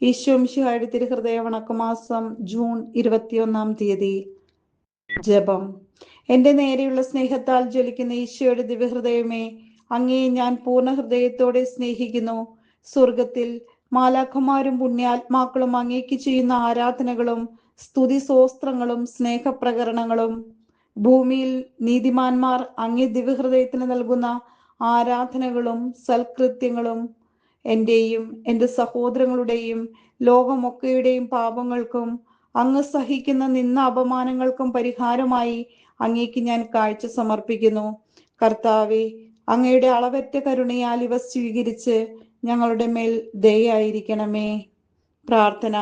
ഈശോ മിശിഹായുടെ തിരുഹൃദയ വണക്കമാസം ജൂൺ 21 ജപം. എന്റെ നേരെയുള്ള സ്നേഹത്താൽ ജ്വലിക്കുന്ന ഈശോയുടെ ദിവ്യഹൃദയമേ, അങ്ങയെ ഞാൻ പൂർണ്ണ ഹൃദയത്തോടെ സ്നേഹിക്കുന്നു. സ്വർഗത്തിൽ മാലാഖമാരും പുണ്യാത്മാക്കളും അങ്ങേക്ക് ചെയ്യുന്ന ആരാധനകളും സ്തുതി സ്വസ്ത്രങ്ങളും സ്നേഹപ്രകരണങ്ങളും, ഭൂമിയിൽ നീതിമാന്മാർ അങ്ങേ ദിവ്യഹൃദയത്തിന് നൽകുന്ന ആരാധനകളും സൽകൃത്യങ്ങളും എന്റെയും എൻ്റെ സഹോദരങ്ങളുടെയും ലോകമൊക്കെയുടെയും പാപങ്ങൾക്കും അങ്ങ് സഹിക്കുന്ന നിന്ന അപമാനങ്ങൾക്കും പരിഹാരമായി അങ്ങേക്ക് ഞാൻ കാഴ്ച സമർപ്പിക്കുന്നു. കർത്താവെ, അങ്ങയുടെ അളവറ്റ കരുണയാൽ ഇവ സ്വീകരിച്ച് ഞങ്ങളുടെ മേൽ ദയായിരിക്കണമേ. പ്രാർത്ഥന.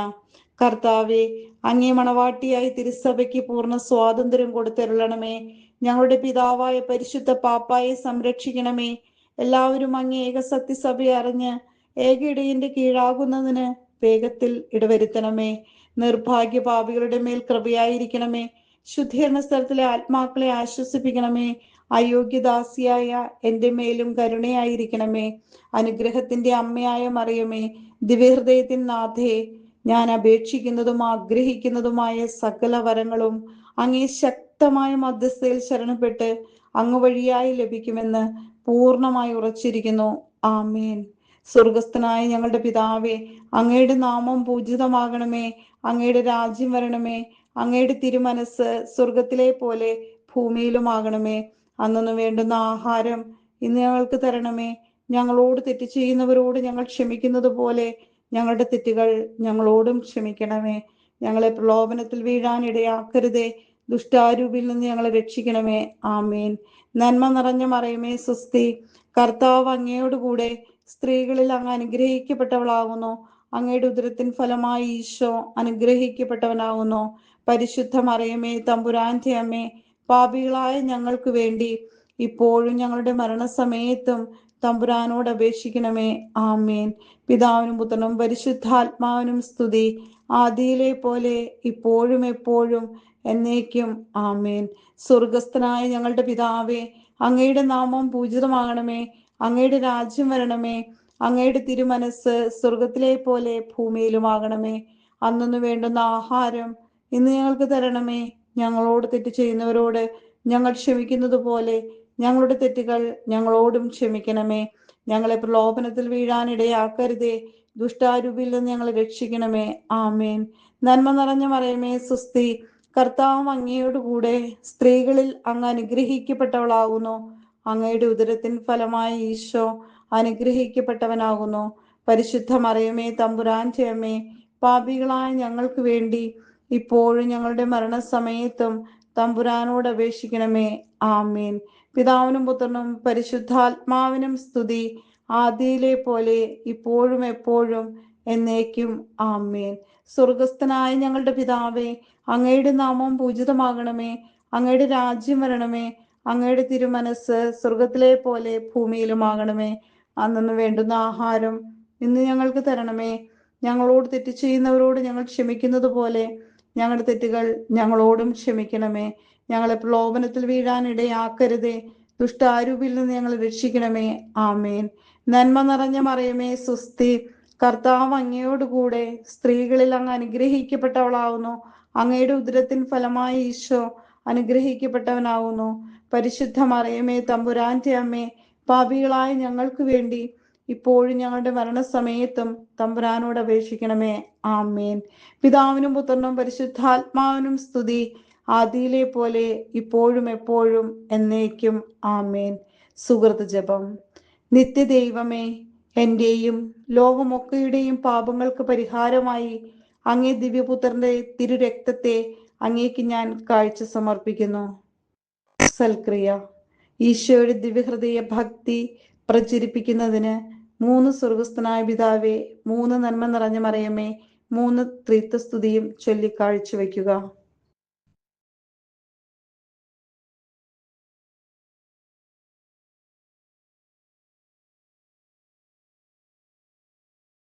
കർത്താവെ, അങ്ങേ മണവാട്ടിയായി തിരുസഭയ്ക്ക് പൂർണ്ണ സ്വാതന്ത്ര്യം കൊടുത്തരുളണമേ. ഞങ്ങളുടെ പിതാവായ പരിശുദ്ധ പാപ്പായെ സംരക്ഷിക്കണമേ. എല്ലാവരും അങ്ങേ ഏകസത്യസഭയെ അറിഞ്ഞ് ഏക ഇടയന്റെ കീഴാകുന്നതിന് വേഗത്തിൽ ഇടവരുത്തണമേ. നിർഭാഗ്യ പാപികളുടെ മേൽ കൃപയായിരിക്കണമേ. ശുദ്ധീകരണ സ്ഥലത്തിലെ ആത്മാക്കളെ ആശ്വസിപ്പിക്കണമേ. അയോഗ്യദാസിയായ എൻ്റെ മേലും കരുണയായിരിക്കണമേ. അനുഗ്രഹത്തിന്റെ അമ്മയായ മറിയമേ, ദിവ്യഹൃദയത്തിൻ നാഥേ, ഞാൻ അപേക്ഷിക്കുന്നതും ആഗ്രഹിക്കുന്നതുമായ സകല വരങ്ങളും അങ്ങേ ശക്തമായ മധ്യസ്ഥയിൽ ശരണപ്പെട്ട് അങ്ങ് വഴിയായി ലഭിക്കുമെന്ന് പൂർണ്ണമായി ഉറച്ചിരിക്കുന്നു. ആമേൻ. സ്വർഗസ്ഥനായ ഞങ്ങളുടെ പിതാവേ, അങ്ങയുടെ നാമം പൂജിതമാകണമേ. അങ്ങയുടെ രാജ്യം വരണമേ. അങ്ങയുടെ തിരുമനസ് സ്വർഗത്തിലെ പോലെ ഭൂമിയിലുമാകണമേ. അന്നു വേണ്ടുന്ന ആഹാരം ഇന്ന് ഞങ്ങൾക്ക് തരണമേ. ഞങ്ങളോട് തെറ്റ് ചെയ്യുന്നവരോട് ഞങ്ങൾ ക്ഷമിക്കുന്നത് പോലെ ഞങ്ങളുടെ തെറ്റുകൾ ഞങ്ങളോടും ക്ഷമിക്കണമേ. ഞങ്ങളെ പ്രലോഭനത്തിൽ വീഴാൻ ഇടയാക്കരുതേ. ദുഷ്ടാരൂപിൽ നിന്ന് ഞങ്ങളെ രക്ഷിക്കണമേ. ആമേൻ. നന്മ നിറഞ്ഞ മറിയമേ, സ്വസ്തി. കർത്താവ് അങ്ങയോടുകൂടെ സ്ത്രീകളിൽ അങ്ങ് അനുഗ്രഹിക്കപ്പെട്ടവളാകുന്നു. അങ്ങയുടെ ഉദരത്തിൻ ഫലമായി ഈശോ അനുഗ്രഹിക്കപ്പെട്ടവനാകുന്നു. പരിശുദ്ധ മറിയമേ, തമ്പുരാന്റെ അമ്മേ, പാപികളായ ഞങ്ങൾക്ക് വേണ്ടി ഇപ്പോഴും ഞങ്ങളുടെ മരണസമയത്തും തമ്പുരാനോട് അപേക്ഷിക്കണമേ. ആമേൻ. പിതാവിനും പുത്രനും പരിശുദ്ധാത്മാവിനും സ്തുതി, ആദിയിലെ പോലെ ഇപ്പോഴും എപ്പോഴും എന്നേക്കും. ആമേൻ. സ്വർഗസ്ഥനായ ഞങ്ങളുടെ പിതാവേ, അങ്ങയുടെ നാമം പൂജിതമാകണമേ. അങ്ങയുടെ രാജ്യം വരണമേ. അങ്ങയുടെ തിരുമനസ് സ്വർഗത്തിലെ പോലെ ഭൂമിയിലുമാകണമേ. അന്നു വേണ്ടുന്ന ആഹാരം ഇന്ന് ഞങ്ങൾക്ക് തരണമേ. ഞങ്ങളോട് തെറ്റ് ചെയ്യുന്നവരോട് ഞങ്ങൾ ക്ഷമിക്കുന്നത് പോലെ ഞങ്ങളുടെ തെറ്റുകൾ ഞങ്ങളോടും ക്ഷമിക്കണമേ. ഞങ്ങളെ പ്രലോഭനത്തിൽ വീഴാൻ ഇടയാക്കരുതേ. ദുഷ്ടാരൂപിൽ നിന്ന് ഞങ്ങളെ രക്ഷിക്കണമേ. ആമേൻ. നന്മ നിറഞ്ഞ മറിയമേ, സ്വസ്തി. കർത്താവ് അങ്ങയോടുകൂടെ സ്ത്രീകളിൽ അങ്ങ് അനുഗ്രഹിക്കപ്പെട്ടവളാകുന്നു. അങ്ങയുടെ ഉദരത്തിൻ ഫലമായി ഈശോ അനുഗ്രഹിക്കപ്പെട്ടവനാകുന്നു. പരിശുദ്ധ മറിയമേ, തമ്പുരാന്റെ അമ്മേ, പാപികളായ ഞങ്ങൾക്ക് വേണ്ടി ഇപ്പോഴും ഞങ്ങളുടെ മരണസമയത്തും തമ്പുരാനോട് അപേക്ഷിക്കണമേ. ആമേൻ. പിതാവിനും പുത്രനും പരിശുദ്ധാത്മാവിനും സ്തുതി, ആദിയിലെ പോലെ ഇപ്പോഴും എപ്പോഴും എന്നേക്കും. ആമേൻ. സ്വർഗസ്ഥനായ ഞങ്ങളുടെ പിതാവേ, അങ്ങയുടെ നാമം പൂജിതമാകണമേ. അങ്ങയുടെ രാജ്യം വരണമേ. അങ്ങയുടെ തിരുമനസ് സ്വർഗത്തിലെ പോലെ ഭൂമിയിലുമാകണമേ. അന്നു വേണ്ടുന്ന ആഹാരം ഇന്ന് ഞങ്ങൾക്ക് തരണമേ. ഞങ്ങളോട് തെറ്റ് ചെയ്യുന്നവരോട് ഞങ്ങൾ ക്ഷമിക്കുന്നത് പോലെ ഞങ്ങളുടെ തെറ്റുകൾ ഞങ്ങളോടും ക്ഷമിക്കണമേ. ഞങ്ങളെ പ്രലോഭനത്തിൽ വീഴാൻ ഇടയാക്കരുതേ. ദുഷ്ടാരൂപിൽ നിന്ന് ഞങ്ങൾ രക്ഷിക്കണമേ. ആമേൻ. നന്മ നിറഞ്ഞ മറിയമേ, സ്വസ്തി. കർത്താവ് അങ്ങയോടുകൂടെ സ്ത്രീകളിൽ അങ്ങ് അനുഗ്രഹിക്കപ്പെട്ടവളാവുന്നു. അങ്ങയുടെ ഉദരത്തിൻ ഫലമായി ഈശോ അനുഗ്രഹിക്കപ്പെട്ടവനാവുന്നു. പരിശുദ്ധ മറിയമേ, തമ്പുരാന്റെ അമ്മേ, പാപികളായ ഞങ്ങൾക്ക് വേണ്ടി ഇപ്പോഴും ഞങ്ങളുടെ മരണസമയത്തും തമ്പുരാനോട് അപേക്ഷിക്കണമേ. ആമേൻ. പിതാവിനും പുത്രനും പരിശുദ്ധാത്മാവിനും സ്തുതി, ആദിയിലെ പോലെ ഇപ്പോഴും എപ്പോഴും എന്നേക്കും. ആമേൻ. സുഹൃത്ത് ജപം. നിത്യദൈവമേ, എന്റെയും ലോകമൊക്കെയുടെയും പാപങ്ങൾക്ക് പരിഹാരമായി അങ്ങേ ദിവ്യപുത്രന്റെ തിരുരക്തത്തെ അങ്ങേക്ക് ഞാൻ കാഴ്ച സമർപ്പിക്കുന്നു. സൽക്രിയ. ഈശോയുടെ ദിവ്യഹൃദയ ഭക്തി പ്രചരിപ്പിക്കുന്നതിന് 3 സ്വർഗസ്ഥനായ പിതാവേ, 3 നന്മ നിറഞ്ഞ മറിയമേ, 3 ത്രിത്വസ്തുതിയും ചൊല്ലി കാഴ്ചവെക്കുക.